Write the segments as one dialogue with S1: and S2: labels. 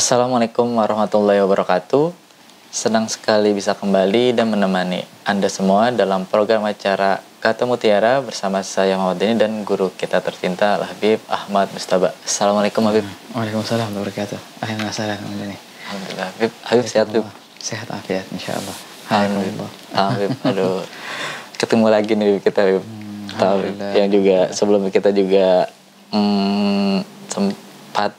S1: Assalamualaikum warahmatullahi wabarakatuh. Senang sekali bisa kembali dan menemani Anda semua dalam program acara Kata Mutiara bersama saya Muhammad Deni dan guru kita tercinta Al-Habib Ahmad Mustaba. Assalamualaikum Habib.
S2: Waalaikumsalam warahmatullahi wabarakatuh. Ahlan wa sahlan Deni.
S1: Alhamdulillah Habib. Habib sehat Habib?
S2: Sehat afiat insyaallah.
S1: Alhamdulillah. Habib, aduh. Ketemu lagi nih kita Habib. Yang juga sebelum kita juga sempat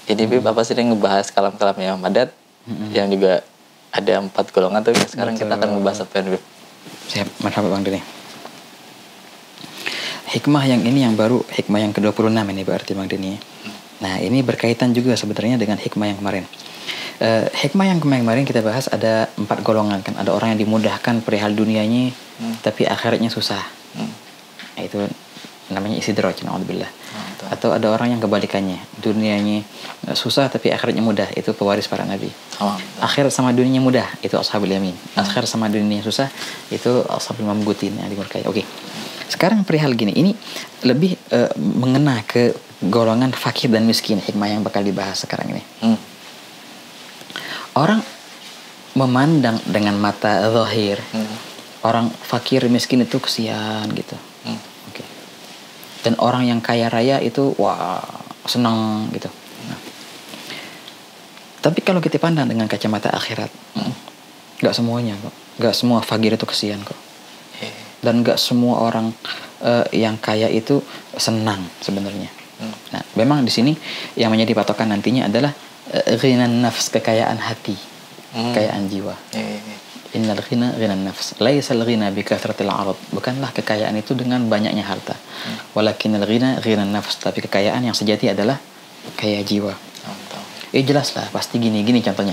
S1: ini Habib apa sih yang ngebahas kalam-kalam yang madat yang juga ada 4 golongan tuh. Sekarang kita akan membahas apa Habib?
S2: Siap, marhaban Bang Deni. Hikmah yang ini yang baru, hikmah yang ke-26 ini berarti Bang Deni. Nah, ini berkaitan juga sebenarnya dengan hikmah yang kemarin. Hikmah yang kemarin kita bahas ada 4 golongan kan. Ada orang yang dimudahkan perihal dunianya tapi akhiratnya susah. Nah, itu namanya istidraj, na'udzubillah. Atau ada orang yang kebalikannya, dunianya susah tapi akhiratnya mudah, itu pewaris para nabi. Akhir sama dunianya mudah, itu ashabul yamin. Akhir sama dunianya susah, itu ashabul mamgutin yang dimurkai. Oke. Sekarang perihal gini, ini lebih mengena ke golongan fakir dan miskin, hikmah yang bakal dibahas sekarang ini. Orang memandang dengan mata zahir, orang fakir miskin itu kesian gitu. Dan orang yang kaya raya itu wah senang gitu. Nah, tapi kalau kita pandang dengan kacamata akhirat, nggak semuanya kok, nggak semua fakir itu kesian kok, dan nggak semua orang yang kaya itu senang sebenarnya. Nah, memang di sini yang menjadi patokan nantinya adalah ghinan nafs, kekayaan hati, kekayaan jiwa. Innal ghina ghinan nafs, laisal ghina bi kathratil 'arad. Bukanlah kekayaan itu dengan banyaknya harta. Walakinnal ghina ghinan nafs, tapi kekayaan yang sejati adalah kaya jiwa. Jelas lah, pasti gini contohnya.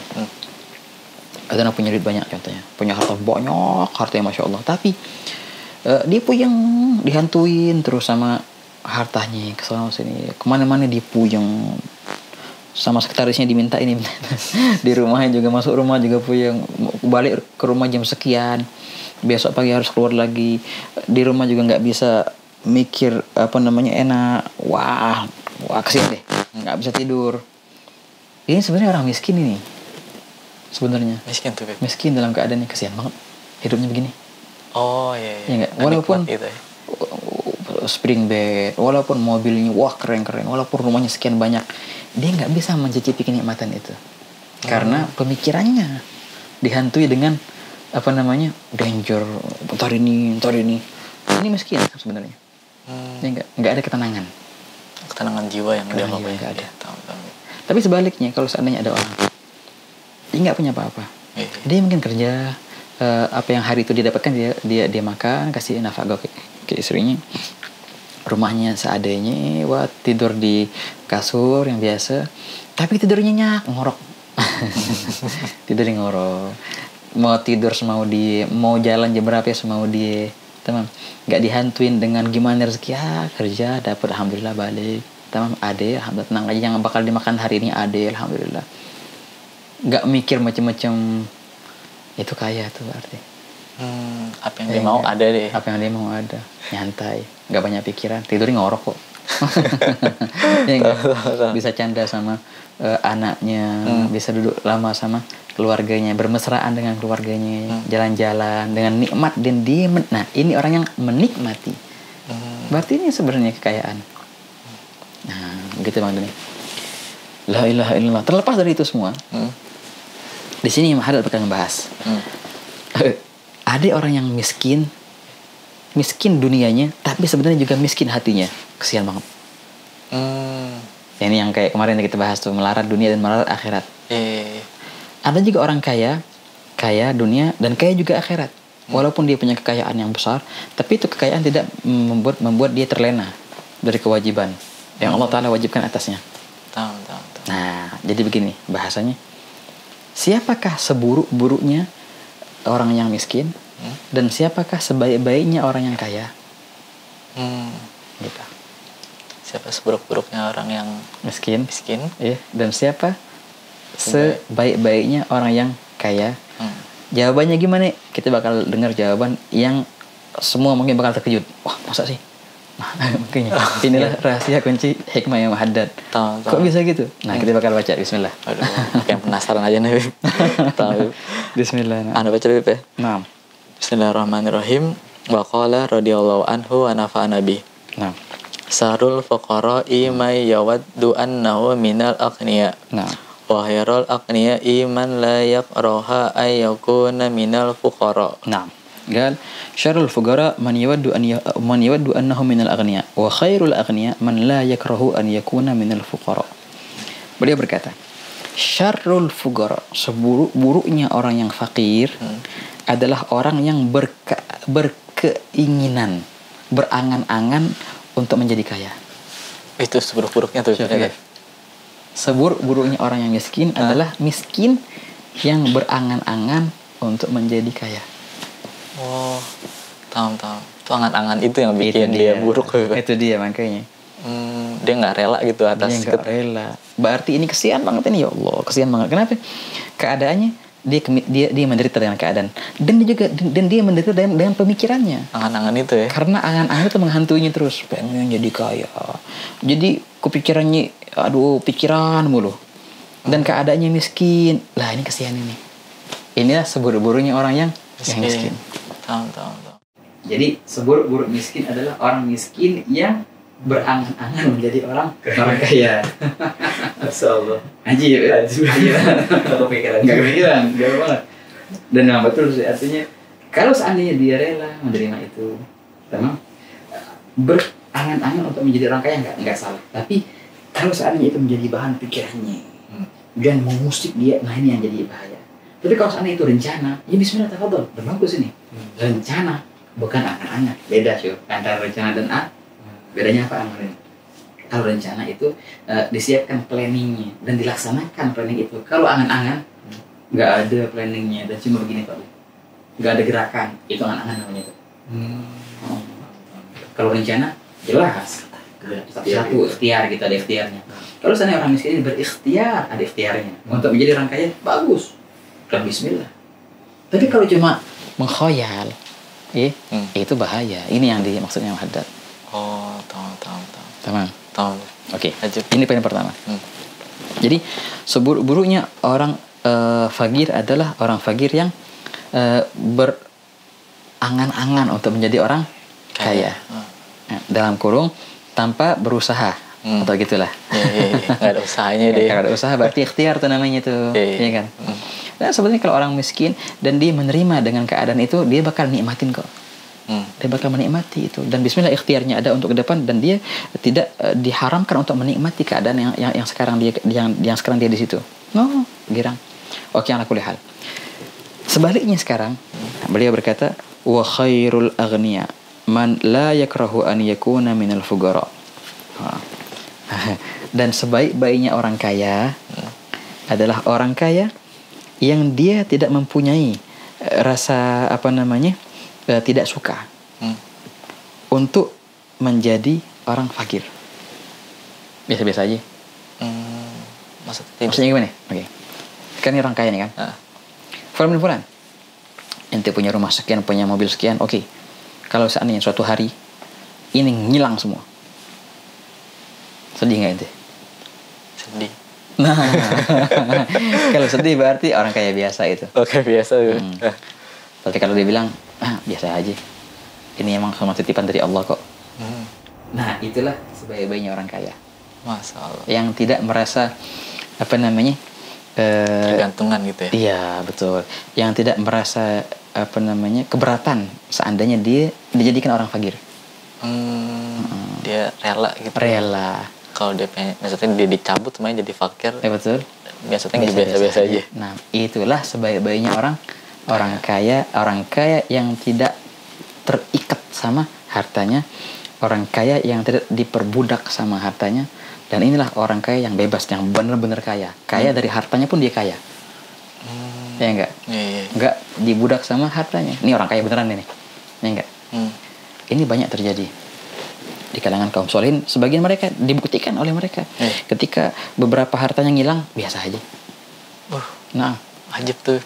S2: Ada orang punya duit banyak contohnya, punya harta banyak, hartanya Masya Allah, tapi dia puyeng, dihantuin terus sama hartanya, kesana sini, kemana-mana dia puyeng. Sama sekretarisnya diminta ini di rumahnya juga, masuk rumah juga puyeng, balik ke rumah jam sekian, besok pagi harus keluar lagi, di rumah juga nggak bisa mikir enak, wah kesian deh, nggak bisa tidur. Ini sebenarnya orang miskin ini, sebenarnya miskin dalam keadaan yang kesian banget hidupnya begini. Ya nggak, walaupun gitu, ya. Spring bed, walaupun mobilnya wah keren, walaupun rumahnya sekian banyak, dia nggak bisa mencicipi kenikmatan itu karena pemikirannya dihantui dengan danger, ntar ini miskin sebenarnya. Dia nggak ada ketenangan
S1: jiwa yang dia
S2: nggak ada. Tapi sebaliknya, kalau seandainya ada orang dia nggak punya apa-apa, dia mungkin kerja, apa yang hari itu dia dapatkan dia makan, kasih nafkah ke istrinya, rumahnya seadanya, tidur di kasur yang biasa, tapi tidurnya ngorok. Tidur ngorok, mau tidur semau dia, mau jalan jam berapa ya semau dia, tamam, nggak dihantuin dengan gimana rezeki, kerja dapat alhamdulillah, balik tamam, ade alhamdulillah, tenang aja, yang bakal dimakan hari ini ade alhamdulillah, nggak mikir macam-macam. Itu kaya tuh berarti.
S1: Apa yang dia mau ada deh.
S2: Apa yang dia mau ada, nyantai, nggak banyak pikiran, tidur ngorok kok. Bisa canda sama anaknya, bisa duduk lama sama keluarganya, bermesraan dengan keluarganya, jalan-jalan dengan nikmat, dan dia nah ini orang yang menikmati. Berarti ini sebenarnya kekayaan. Nah, begitu Bang Deni. La ilaha illallah. Terlepas dari itu semua, di sini Hadad bakal ngebahas. Ada orang yang miskin dunianya, tapi sebenarnya juga miskin hatinya, kesian banget. Ini yang kayak kemarin kita bahas tuh, melarat dunia dan melarat akhirat. Ada juga orang kaya dunia dan kaya juga akhirat. Walaupun dia punya kekayaan yang besar, tapi itu kekayaan tidak membuat dia terlena dari kewajiban yang Allah Ta'ala wajibkan atasnya. Nah, jadi begini bahasanya. Siapakah seburuk-buruknya orang yang miskin, dan siapakah sebaik-baiknya orang yang kaya? Gitu.
S1: Siapa seburuk-buruknya orang yang miskin?
S2: Dan siapa sebaik-baiknya orang yang kaya? Jawabannya gimana? Kita bakal dengar jawaban yang semua mungkin bakal terkejut. Wah, masa sih? Makanya inilah rahasia kunci hikmah yang muhaddad. Kok bisa gitu? Nah, kita bakal baca. Bismillah.
S1: Aduh, kayak penasaran aja nih. Tahu.
S2: Bismillah.
S1: Anda baca Bib ya?
S2: Nah.
S1: Bismillahirrahmanirrahim. Wa qala radhiyallahu anhu wa nafa'ana bih.
S2: Nah.
S1: Sarul fuqara'i may yawaddu annahu minal aghniya.
S2: Nah.
S1: Wa khairul aghniya iman la yaqraha ay yakuna minal fuqara.
S2: Nah. قال شر الفقراء من يود أنه من الأغنياء وخير الأغنياء من لا يكره أن يكون من الفقراء. Beliau berkata, syarrul fuqara, seburuk-buruknya orang yang fakir adalah orang yang berkeinginan, berangan-angan untuk menjadi kaya.
S1: Itu seburuk-buruknya tuh.
S2: Ya. Seburuk-buruknya orang yang miskin adalah miskin yang berangan-angan untuk menjadi kaya.
S1: Oh, tahu. Itu angan-angan itu yang bikin dia buruk.
S2: Itu dia makanya.
S1: Dia nggak rela gitu atas.
S2: Dia nggak rela. Berarti ini kesian banget ini, ya Allah, kesian banget. Kenapa? Keadaannya dia menderita dengan keadaan, dan dia menderita dengan pemikirannya.
S1: Angan-angan itu ya.
S2: Karena angan-angan itu menghantuinya terus, pengen jadi kaya. Jadi kepikirannya, pikiran mulu. Dan keadaannya miskin. Lah ini kesian ini. Inilah seburuk-buruknya orang yang miskin.
S1: Tahu.
S2: Jadi seburuk-buruk miskin adalah orang miskin yang berangan-angan menjadi orang kaya. Masyaallah. Ajib. Kepikiran. Enggak kepikiran, jauh banget. Dan memang betul sih, artinya kalau seandainya dia rela menerima itu, memang berangan-angan untuk menjadi orang kaya enggak salah. Tapi kalau seandainya itu menjadi bahan pikirannya dan mengusik dia, nah ini yang jadi bahaya. Tapi kalau seandainya itu rencana, ya bismillah, tafadhol, bagus ini. Rencana, bukan angan-angan. Beda sih antara rencana dan bedanya apa amarin? Kalau rencana itu disiapkan planningnya dan dilaksanakan planning itu. Kalau angan-angan, nggak ada planningnya dan cuma begini Pak, nggak ada gerakan, itu angan-angan namanya itu. Kalau rencana jelas, satu ikhtiar gitu, ada ikhtiarnya. Kalau seandainya orang miskin ini berikhtiar, ada ikhtiarnya untuk menjadi orang kaya, bagus. Dan bismillah. Tapi kalau cuma mengkhayal, itu bahaya. Ini yang maksudnya muhaddad.
S1: Oh, tahu.
S2: Tamam.
S1: Tahu.
S2: Oke. Ini poin pertama. Jadi seburuk-buruknya orang fakir adalah orang fakir yang berangan-angan untuk menjadi orang kaya. Dalam kurung tanpa berusaha atau gitulah.
S1: Iya. Nggak ada usahanya deh.
S2: Kalau ada usaha berarti ikhtiar tuh namanya tuh, iya kan? Nah sebenarnya kalau orang miskin dan dia menerima dengan keadaan itu, dia bakal nikmatin kok. Dia bakal menikmati itu, dan bismillah ikhtiarnya ada untuk ke depan, dan dia tidak diharamkan untuk menikmati keadaan yang sekarang dia sekarang dia di situ. Girang. Oke, ala kulli hal. Sebaliknya sekarang beliau berkata, wa khairul aghniya man la yakrahu an yakuna minal fuqara. Dan sebaik-baiknya orang kaya adalah orang kaya yang dia tidak mempunyai rasa tidak suka untuk menjadi orang fakir. Biasa-biasa aja. Maksudnya gimana? Oke. Kan ini orang kaya nih kan. Fulan, ente punya rumah sekian, punya mobil sekian, oke. Kalau seandainya suatu hari ini ngilang semua, sedih nggak ente?
S1: Sedih.
S2: Nah, kalau sedih berarti orang kaya biasa itu.
S1: Oke, biasa.
S2: Tapi kalau dia bilang, biasa aja, ini emang sama titipan dari Allah kok. Nah, itulah sebaik-baiknya orang kaya.
S1: Masya Allah.
S2: Yang tidak merasa
S1: tergantungan gitu ya.
S2: Iya, betul. Yang tidak merasa keberatan seandainya dia dijadikan orang fakir.
S1: Dia rela gitu.
S2: Rela.
S1: Kalau dia maksudnya dia dicabut semuanya jadi fakir.
S2: Ya betul.
S1: Biasanya biasa-biasa aja.
S2: Nah, itulah sebaik-baiknya orang kaya yang tidak terikat sama hartanya, orang kaya yang tidak diperbudak sama hartanya, dan inilah orang kaya yang bebas, yang benar-benar kaya. Kaya dari hartanya pun dia kaya. Ya enggak? Enggak dibudak sama hartanya. Ini orang kaya beneran ini. Ya enggak? Ini banyak terjadi di kalangan kaum solihin. Sebagian mereka dibuktikan oleh mereka. Ketika beberapa hartanya ngilang, biasa aja. Nah,
S1: ajib tuh.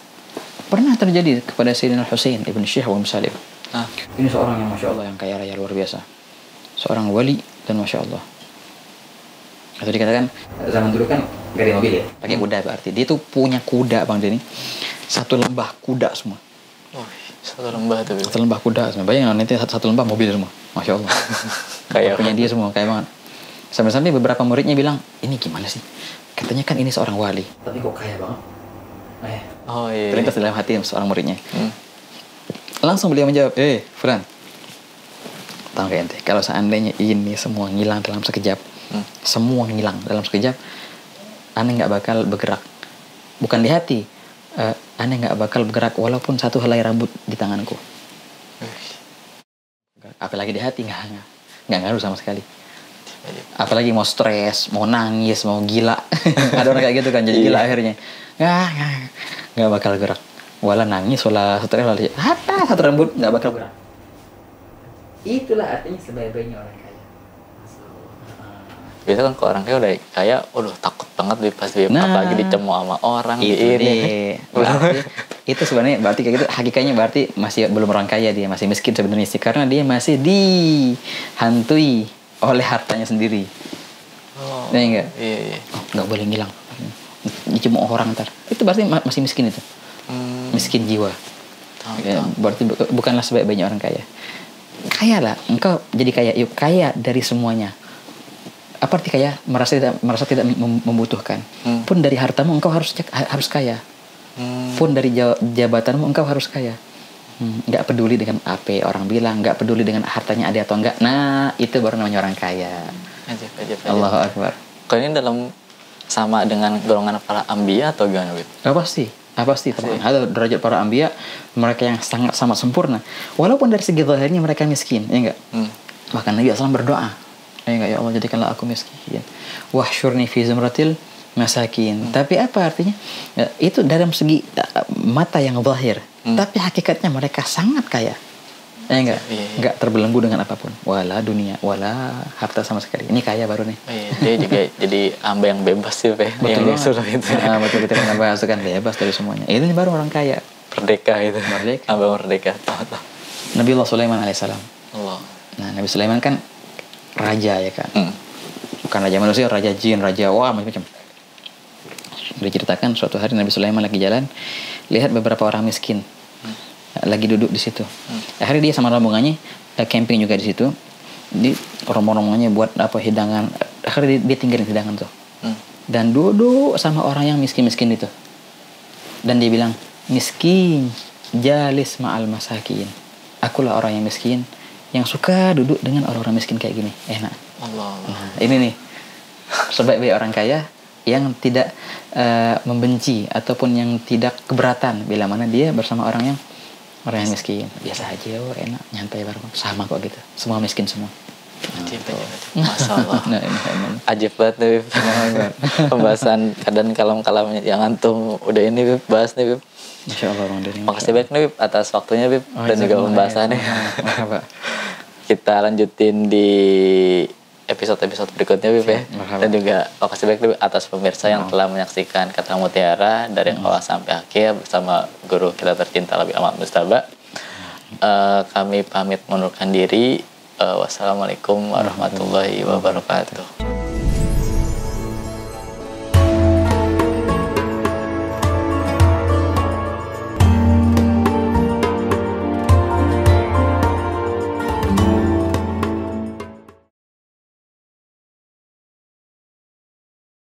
S2: Pernah terjadi kepada Sayyidina Husain ibn Syekh wa Salim. Ini seorang yang Masya Allah, yang kaya raya luar biasa. seorang wali dan masya Allah. Atau dikatakan zaman dulu kan gak ada mobil ya, pakai kuda berarti. Dia tuh punya kuda Bang Denny. Satu lembah kuda semua.
S1: Oh, satu lembah tuh.
S2: Satu lembah kuda semua. Bayangin nanti satu lembah mobil semua. Masya Allah.
S1: Kayak
S2: punya dia semua, kayak banget. Sampai-sampai beberapa muridnya bilang, ini gimana sih? Katanya kan ini seorang wali. Tapi kok kaya banget?
S1: Oh iya.
S2: Terlintas dalam hati seorang muridnya. Langsung beliau menjawab, Fulan, tahu gak ente, kalau seandainya ini semua ngilang dalam sekejap, semua ngilang dalam sekejap, aneh nggak bakal bergerak. Bukan di hati, aneh nggak bakal bergerak walaupun satu helai rambut di tanganku. Apalagi di hati nggak ngaruh sama sekali. Apalagi mau stres, mau nangis, mau gila. Ada orang kayak gitu kan, jadi gila akhirnya. Nggak bakal gerak. Wala nangis, wala stres, wala satu rambut nggak bakal gerak. Itulah artinya sebaik-baiknya orang kaya.
S1: Biasa kan kalau orang kaya udah kaya, takut banget pasti apalagi dicemooh sama orang ini.
S2: Berarti itu sebenarnya berarti kayak gitu, hakikatnya berarti masih belum orang kaya, dia masih miskin sebenarnya sih, karena dia masih dihantui oleh hartanya sendiri.
S1: Oh,
S2: ya enggak?
S1: Iya.
S2: Nggak boleh ngilang. Dicemooh orang ntar. Itu berarti masih miskin itu. Miskin jiwa. Berarti bukanlah sebaik-baiknya orang kaya. Kaya lah, engkau jadi kaya, yuk kaya dari semuanya. Apa arti kaya? Merasa tidak membutuhkan. Pun dari hartamu engkau harus kaya. Pun dari jabatanmu engkau harus kaya. Nggak peduli dengan apa orang bilang, nggak peduli dengan hartanya ada atau enggak. Nah, itu baru namanya orang kaya.
S1: Ajib.
S2: Allahu Akbar.
S1: Kalau ini dalam sama dengan golongan para ambiya atau gimana, Wid?
S2: Pasti teman. Ada derajat para ambiya, mereka yang sangat sempurna. Walaupun dari segi zahirnya mereka miskin, ya enggak? Bahkan Nabi SAW berdoa, ya enggak, ya Allah jadikanlah aku miskin. Wahsyurni fi zumratil masakin. Tapi apa artinya? Ya, itu dalam segi mata yang zahir. Tapi hakikatnya mereka sangat kaya. Ya enggak? Enggak terbelenggu dengan apapun. Wala dunia, wala harta sama sekali. Ini kaya baru nih.
S1: Dia juga jadi hamba yang bebas sih, Pak. Yang disuruh itu.
S2: Betul kita bahas kan bebas dari semuanya. Ini baru orang kaya.
S1: Merdeka itu. Hamba merdeka.
S2: Nabi Allah Sulaiman alaihissalam.
S1: Allah.
S2: Nah, Nabi Sulaiman kan raja ya kan. Bukan raja manusia, raja jin, raja macam-macam. Diceritakan suatu hari Nabi Sulaiman lagi jalan, lihat beberapa orang miskin lagi duduk di situ. Akhirnya dia sama rombongannya camping juga di situ. Di rombongannya buat hidangan. Akhirnya dia tinggalin hidangan tuh. Dan duduk sama orang yang miskin-miskin itu. Dan dia bilang, miskin, jalis ma'al masakin. Akulah orang yang miskin yang suka duduk dengan orang-orang miskin kayak gini. Enak.
S1: Allah.
S2: Nah, ini nih sebaik-baik orang kaya yang tidak membenci ataupun yang tidak keberatan bila mana dia bersama orang yang miskin. Biasa aja, enak, nyantai bareng, sama kok gitu. Semua miskin semua.
S1: Ajib. Masalah.
S2: Nah, ini
S1: ajib banget nih, pembahasan kadang kalam-kalam yang antum udah ini Bib, bahas nih, Bib.
S2: Masya Allah Bang Denny.
S1: Makasih banyak nih, Bib, atas waktunya, Bib, dan juga pembahasannya. Kita lanjutin di episode-episode berikutnya, Bib, ya. Dan juga makasih banyak, Bib, atas pemirsa yang telah menyaksikan Kata Mutiara dari awal sampai akhir bersama guru kita tercinta Labib Ahmad Mustaba. Kami pamit mengundurkan diri. Wassalamualaikum warahmatullahi wabarakatuh.